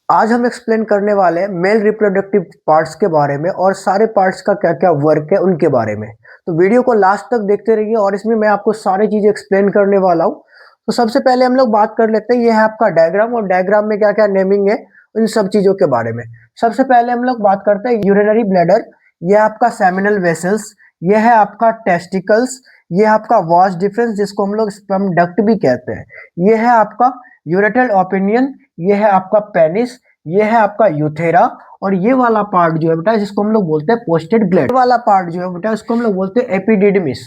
आज हम एक्सप्लेन करने वाले हैं मेल रिप्रोडक्टिव पार्ट्स के बारे में और सारे पार्ट्स का क्या क्या वर्क है उनके बारे में। तो वीडियो को लास्ट तक देखते रहिए और इसमें मैं आपको सारी चीजें एक्सप्लेन करने वाला हूँ। तो सबसे पहले हम लोग बात कर लेते हैं, ये है आपका डायग्राम और डायग्राम में क्या क्या नेमिंग है इन सब चीजों के बारे में। सबसे पहले हम लोग बात करते हैं यूरिनरी ब्लैडर, यह आपका सेमिनल वेसल्स, यह है आपका टेस्टिकल्स, ये है आपका वास डिफरेंस जिसको हम लोग स्पर्म डक्ट भी कहते हैं, ये है आपका यूरेटल ओपिनियन, ये है आपका पेनिस, ये है आपका यूथेरा, और ये वाला पार्ट जो है बेटा जिसको हम लोग बोलते हैं पोस्टेड ग्लैंड वाला पार्ट जो है बेटा इसको हम लोग बोलते हैं एपिडिडमिस।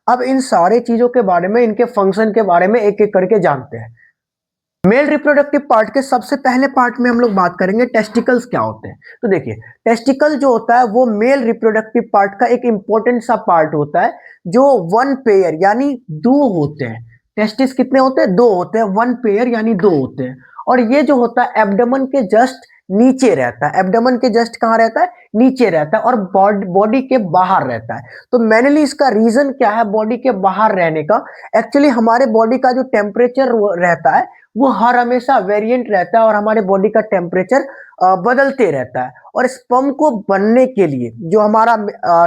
अब इन सारे चीजों के बारे में, इनके फंक्शन के बारे में एक एक करके जानते हैं। मेल रिप्रोडक्टिव पार्ट के सबसे पहले पार्ट में हम लोग बात करेंगे टेस्टिकल्स क्या होते हैं। तो देखिए, टेस्टिकल जो होता है वो मेल रिप्रोडक्टिव पार्ट का एक इंपॉर्टेंट सा पार्ट होता है जो वन पेयर यानी दो होते हैं। टेस्टिस कितने होते हैं? दो होते हैं। वन पेयर यानी दो होते हैं। और ये जो होता है एब्डोमेन के जस्ट नीचे रहता है। एब्डोमेन के जस्ट कहाँ रहता है? नीचे रहता है और बॉडी के बाहर रहता है। तो मेनली इसका रीजन क्या है बॉडी के बाहर रहने का? एक्चुअली हमारे बॉडी का जो टेम्परेचर रहता है वो हर हमेशा वेरिएंट रहता है और हमारे बॉडी का टेम्परेचर बदलते रहता है। और स्पर्म को बनने के लिए जो हमारा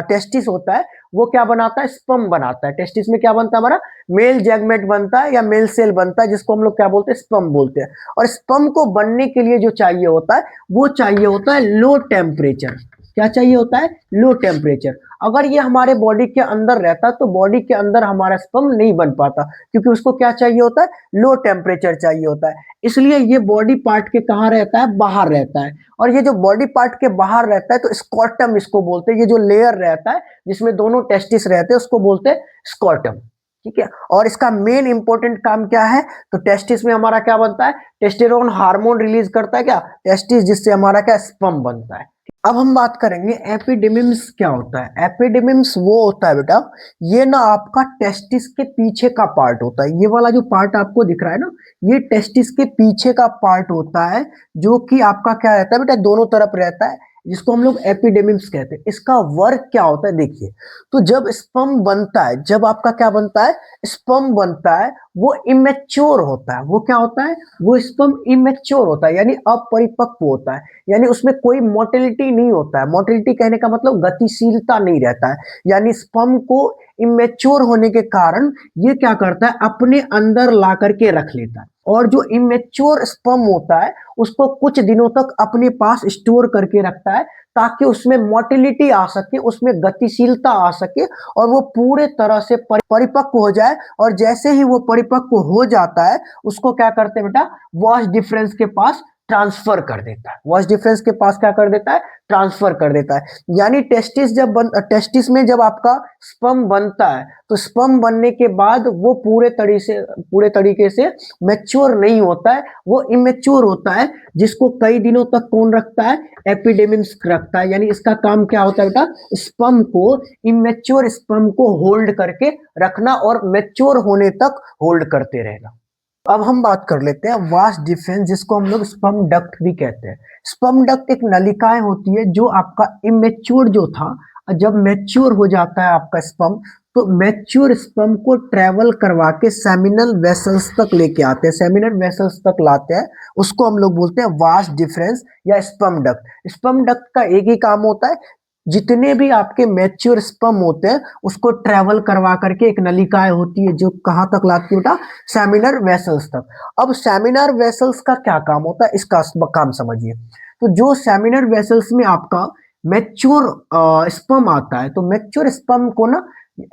टेस्टिस होता है वो क्या बनाता है? स्पर्म बनाता है। टेस्टिस में क्या बनता है? हमारा मेल जैगमेट बनता है या मेल सेल बनता है जिसको हम लोग क्या बोलते हैं? स्पर्म बोलते हैं। और स्पर्म को बनने के लिए जो चाहिए होता है वो चाहिए होता है लो टेम्परेचर। क्या चाहिए होता है? Low temperature. अगर ये हमारे बॉडी के अंदर रहता तो बॉडी के अंदर हमारा स्पर्म नहीं बन पाता, क्योंकि उसको क्या चाहिए होता है? लो टेम्परेचर चाहिए होता है। इसलिए ये बॉडी पार्ट के कहाँ रहता है? बाहर रहता है। और ये जो बॉडी पार्ट के बाहर रहता है तो स्कॉटम इसको बोलते हैं। ये जो लेयर रहता है जिसमें दोनों टेस्टिस रहते हैं उसको बोलते हैं स्कॉटम। ठीक है। और इसका मेन इंपॉर्टेंट काम क्या है? तो टेस्टिस में हमारा क्या बनता है? टेस्टेरोन हार्मोन रिलीज करता है क्या टेस्टिस, जिससे हमारा क्या स्पर्म बनता है। अब हम बात करेंगे एपिडिमिम्स क्या होता है। एपिडिमिम्स वो होता है बेटा, ये ना आपका टेस्टिस के पीछे का पार्ट होता है। ये वाला जो पार्ट आपको दिख रहा है ना, ये टेस्टिस के पीछे का पार्ट होता है जो कि आपका क्या रहता है बेटा? दोनों तरफ रहता है, जिसको हम लोग एपिडेमिम्स कहते हैं। इसका वर्क क्या होता है देखिए, तो जब स्पर्म बनता है, जब आपका क्या बनता है? स्पर्म बनता है, वो इमेच्योर होता है। वो क्या होता है? वो स्पर्म इमेच्योर होता है यानी अपरिपक्व होता है, यानी उसमें कोई मोटिलिटी नहीं होता है। मोटिलिटी कहने का मतलब गतिशीलता नहीं रहता है। यानी स्पर्म को इमेच्योर होने के कारण ये क्या करता है? अपने अंदर ला करके रख लेता है। और जो इमेच्योर स्पर्म होता है उसको कुछ दिनों तक अपने पास स्टोर करके रखता है ताकि उसमें मोटिलिटी आ सके, उसमें गतिशीलता आ सके और वो पूरे तरह से परिपक्व हो जाए। और जैसे ही वो परिपक्व हो जाता है उसको क्या करते हैं बेटा? वॉश डिफरेंस के पास ट्रांसफर कर देता है। वॉश डिफरेंस के पास क्या कर देता है? ट्रांसफर कर देता है। यानी टेस्टिस में जब आपका स्पर्म बनता है तो स्पर्म बनने के बाद वो पूरे तरीके से मैच्योर नहीं होता है, वो इमेच्योर होता है, जिसको कई दिनों तक कौन रखता है? एपिडेमिम्स रखता है। यानी इसका काम क्या होता है बेटा? स्पर्म को, इमेच्योर स्पर्म को होल्ड करके रखना और मैच्योर होने तक होल्ड करते रहना। अब हम बात कर लेते हैं वास्ट डिफरेंस, जिसको हम लोग स्पर्म डक्ट भी कहते हैं। स्पर्म डक्ट एक नलिकाएं होती है जो आपका इमेच्योर जो था, जब मैच्योर हो जाता है आपका स्पर्म, तो मैच्योर स्पर्म को ट्रेवल करवा के सेमिनल वेसल्स तक लेके आते हैं, सेमिनल वेसल्स तक लाते हैं। उसको हम लोग बोलते हैं वास्ट डिफरेंस या स्पर्म डक्ट। स्पर्म डक्ट का एक ही काम होता है, जितने भी आपके मैच्योर स्पर्म होते हैं उसको ट्रेवल करवा करके एक नलिकाएं होती है जो कहाँ तक लाती है बेटा? सेमिनल वेसल्स तक। अब सेमिनल वेसल्स का क्या काम होता है इसका काम समझिए। तो जो सेमिनल वेसल्स में आपका मैच्योर स्पर्म आता है, तो मैच्योर स्पर्म को ना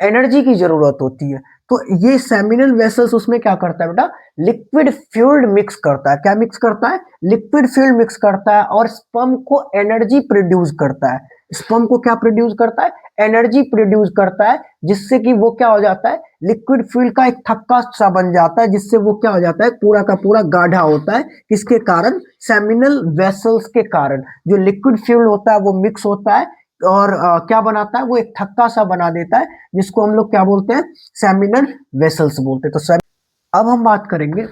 एनर्जी की जरूरत होती है। तो ये सेमिनल वेसल्स उसमें क्या करता है बेटा? लिक्विड फ्यूल्ड मिक्स करता है। क्या मिक्स करता है? लिक्विड फ्यूल्ड मिक्स करता है और स्पर्म को एनर्जी प्रोड्यूस करता है। स्पर्म को क्या प्रोड्यूस करता है? एनर्जी प्रोड्यूस करता है, जिससे कि वो क्या हो जाता है? लिक्विड फ्यूल का एक थक्का सा बन जाता है, जिससे वो क्या हो जाता है? पूरा का पूरा गाढ़ा होता है। किसके कारण? सेमिनल वेसल्स के कारण। जो लिक्विड फ्यूल होता है वो मिक्स होता है और क्या बनाता है? वो एक थक्का सा बना देता है, जिसको हम लोग क्या बोलते हैं? सेमिनल वेसल्स बोलते हैं। तो अब हम बात करेंगे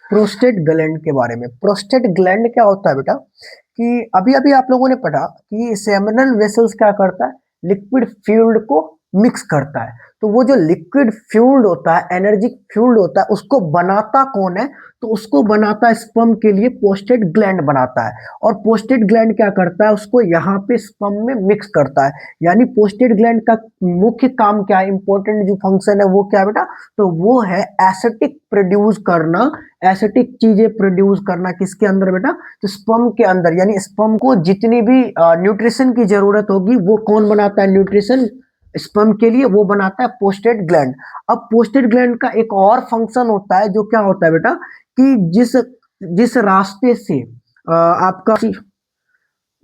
प्रोस्टेट ग्लैंड के बारे में। प्रोस्टेट ग्लैंड क्या होता है बेटा? कि अभी अभी आप लोगों ने पढ़ा कि सेमिनल वेसल्स क्या करता है? लिक्विड फ्लूइड को मिक्स करता है। तो वो जो लिक्विड फ्यूल्ड होता है, एनर्जी फ्यूल्ड होता है, उसको बनाता कौन है? तो उसको बनाता है स्पर्म के लिए प्रोस्टेट ग्लैंड बनाता है। और प्रोस्टेट ग्लैंड क्या करता है? उसको यहाँ पे स्पर्म में मिक्स करता है। यानी प्रोस्टेट ग्लैंड का मुख्य काम क्या है, इंपॉर्टेंट जो फंक्शन है वो क्या है बेटा? तो वो है एसिटिक प्रोड्यूस करना, एसिटिक चीजें प्रोड्यूस करना। किसके अंदर बेटा? तो स्पर्म के अंदर। यानी स्पर्म को जितनी भी न्यूट्रिशन की जरूरत होगी वो कौन बनाता है? न्यूट्रिशन स्पर्म के लिए वो बनाता है प्रोस्टेट ग्लैंड। अब प्रोस्टेट ग्लैंड का एक और फंक्शन होता है जो क्या होता है बेटा, कि जिस जिस रास्ते से आपका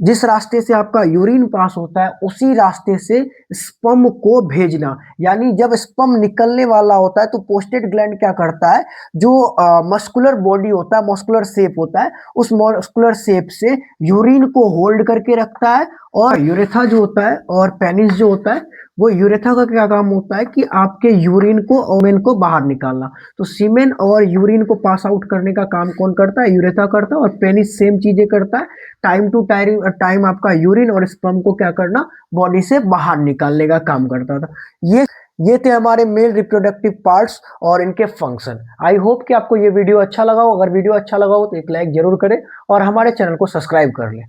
जिस रास्ते से आपका यूरिन पास होता है उसी रास्ते से स्पर्म को भेजना। यानी जब स्पर्म निकलने वाला होता है तो प्रोस्टेट ग्लैंड क्या करता है? जो मस्कुलर बॉडी होता है, मस्कुलर शेप होता है, उस मस्कुलर शेप से यूरिन को होल्ड करके रखता है। और यूरेथा जो होता है और पेनिस जो होता है, वो यूरेथा का क्या काम होता है कि आपके यूरिन को ओमेन को बाहर निकालना। तो सीमेन और यूरिन को पास आउट करने का काम कौन करता है? यूरेथा करता है। और पेनिस सेम चीजें करता है, टाइम टू टाइम आपका यूरिन और स्पर्म को क्या करना? बॉडी से बाहर निकालने का काम करता था। ये थे हमारे मेल रिप्रोडक्टिव पार्ट्स और इनके फंक्शन। आई होप कि आपको ये वीडियो अच्छा लगा हो। अगर वीडियो अच्छा लगा हो तो एक लाइक जरूर करें और हमारे चैनल को सब्सक्राइब कर लें।